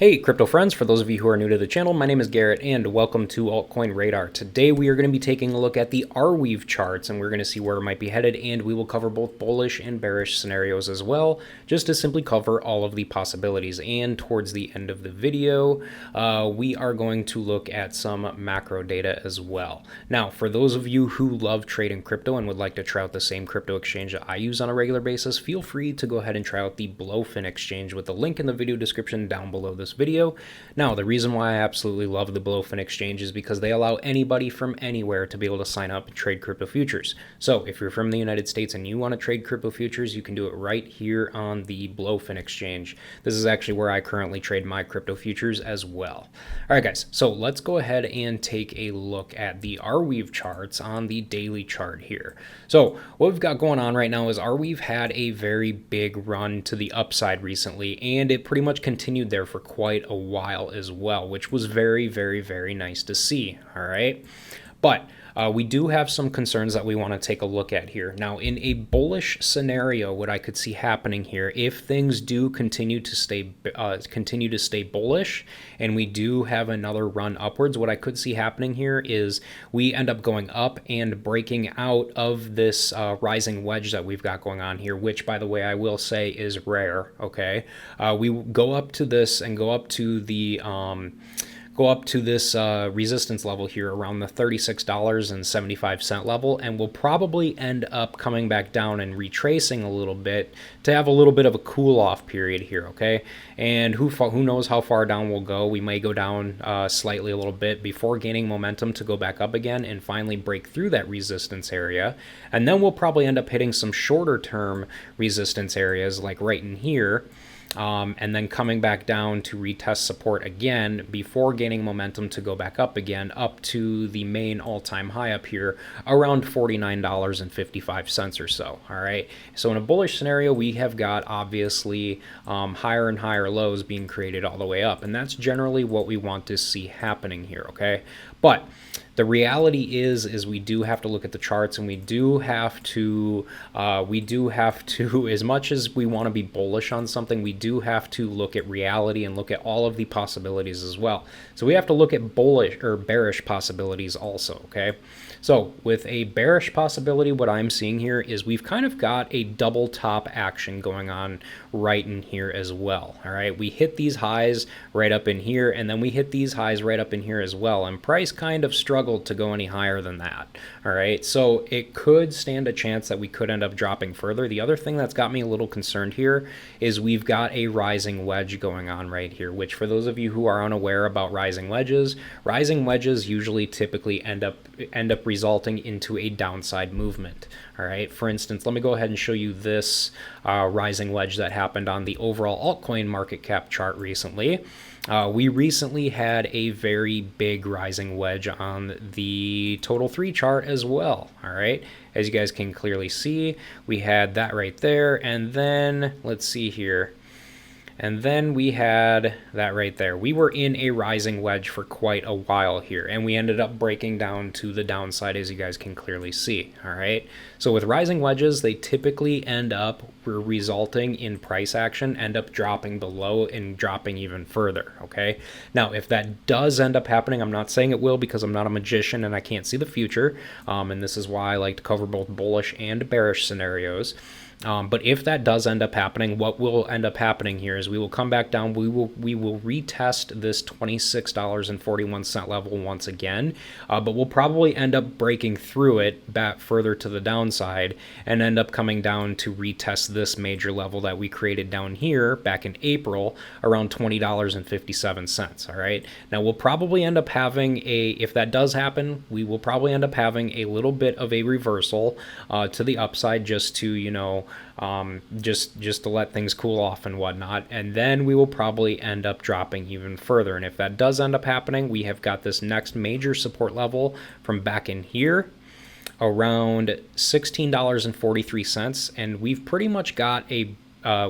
Hey crypto friends, for those of you who are new to the channel, my name is Garrett and welcome to Altcoin Radar. Today we are going to be taking a look at the Arweave charts and we're going to see where it might be headed, and we will cover both bullish and bearish scenarios as well, just to simply cover all of the possibilities. And towards the end of the video, we are going to look at some macro data as well. Now, for those of you who love trading crypto and would like to try out the same crypto exchange that I use on a regular basis, feel free to go ahead and try out the Blowfin exchange with the link in the video description down below this video. Now, the reason why I absolutely love the Blowfin exchange is because they allow anybody from anywhere to be able to sign up and trade crypto futures. So if you're from the United States and you want to trade crypto futures, you can do it right here on the Blowfin exchange. This is actually where I currently trade my crypto futures as well. All right, guys, so let's go ahead and take a look at the Arweave charts on the daily chart here. So what we've got going on right now is Arweave had a very big run to the upside recently, and it pretty much continued there for quite a while as well, which was very, very, very nice to see. All right, but we do have some concerns that we want to take a look at here. Now, in a bullish scenario, what I could see happening here, if things do continue to stay bullish, and we do have another run upwards, what I could see happening here is we end up going up and breaking out of this rising wedge that we've got going on here, which, by the way, I will say is rare. Okay, we go up to this and go up to the resistance level here around the $36.75 level, and we'll probably end up coming back down and retracing a little bit to have a little bit of a cool off period here. Okay, and who knows how far down we'll go. We may go down slightly a little bit before gaining momentum to go back up again and finally break through that resistance area, and then we'll probably end up hitting some shorter term resistance areas like right in here. And then coming back down to retest support again before gaining momentum to go back up again, up to the main all-time high up here around $49.55 or so. All right, so in a bullish scenario, we have got obviously higher and higher lows being created all the way up, and that's generally what we want to see happening here. Okay, but the reality is we do have to look at the charts, and we do have to, as much as we want to be bullish on something, we do have to look at reality and look at all of the possibilities as well. So we have to look at bullish or bearish possibilities also. Okay, so with a bearish possibility, what I'm seeing here is we've kind of got a double top action going on right in here as well. All right, we hit these highs right up in here, and then we hit these highs right up in here as well, and price kind of struggled to go any higher than that. All right, so it could stand a chance that we could end up dropping further. The other thing that's got me a little concerned here is we've got a rising wedge going on right here, which, for those of you who are unaware about rising wedges usually typically end up resulting into a downside movement. All right, for instance, let me go ahead and show you this rising wedge that happened on the overall altcoin market cap chart recently. We recently had a very big rising wedge on the total 3 chart as well. All right, as you guys can clearly see, we had that right there, and then let's see here. And then we had that right there. We were in a rising wedge for quite a while here, and we ended up breaking down to the downside, as you guys can clearly see. All right, so with rising wedges, they typically end up resulting in price action, end up dropping below and dropping even further. Okay, now if that does end up happening, I'm not saying it will because I'm not a magician and I can't see the future, and this is why I like to cover both bullish and bearish scenarios. But if that does end up happening, what will end up happening here is we will come back down. We will retest this $26.41 level once again, but we'll probably end up breaking through it back further to the downside and end up coming down to retest this major level that we created down here back in April around $20.57. All right, now we'll probably end up having if that does happen, we will probably end up having a little bit of a reversal to the upside, just to, you know, just to let things cool off and whatnot, and then we will probably end up dropping even further. And if that does end up happening, we have got this next major support level from back in here around $16.43, and we've pretty much got a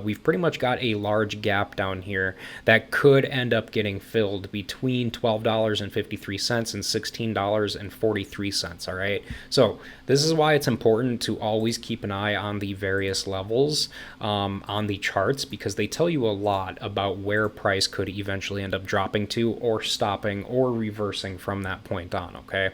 we've pretty much got a large gap down here that could end up getting filled between $12.53 and $16.43. All right, so this is why it's important to always keep an eye on the various levels on the charts, because they tell you a lot about where price could eventually end up dropping to, or stopping, or reversing from that point on. Okay,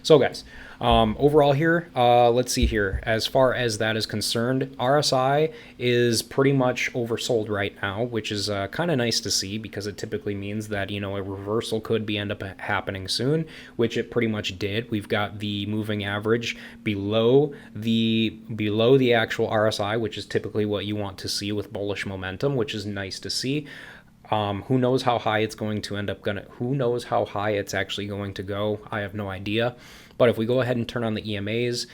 so guys, overall here, let's see here. As far as that is concerned, RSI is pretty much oversold right now, which is kind of nice to see, because it typically means that, you know, a reversal could end up happening soon, which it pretty much did. We've got the moving average below the actual RSI, which is typically what you want to see with bullish momentum, which is nice to see. Who knows how high it's going to end up who knows how high it's actually going to go? I have no idea. But if we go ahead and turn on the EMAs,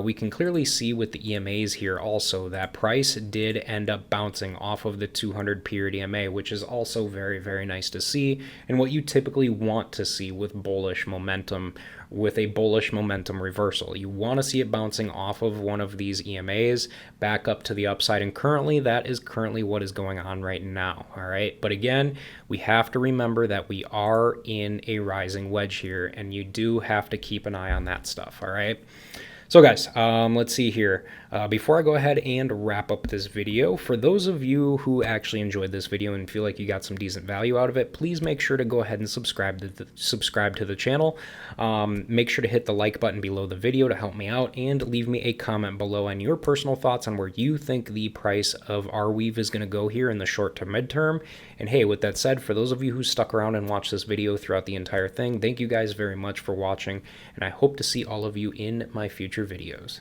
we can clearly see with the EMAs here also that price did end up bouncing off of the 200 period EMA, which is also very, very nice to see, and what you typically want to see with bullish momentum, with a bullish momentum reversal. You want to see it bouncing off of one of these EMAs back up to the upside, and currently that is what is going on right now. All right, but again, we have to remember that we are in a rising wedge here, and you do have to keep an eye on that stuff. All right, so guys, let's see here. Before I go ahead and wrap up this video, for those of you who actually enjoyed this video and feel like you got some decent value out of it, please make sure to go ahead and subscribe to the channel. Make sure to hit the like button below the video to help me out, and leave me a comment below on your personal thoughts on where you think the price of Arweave is going to go here in the short to midterm. And hey, with that said, for those of you who stuck around and watched this video throughout the entire thing, thank you guys very much for watching, and I hope to see all of you in my future videos.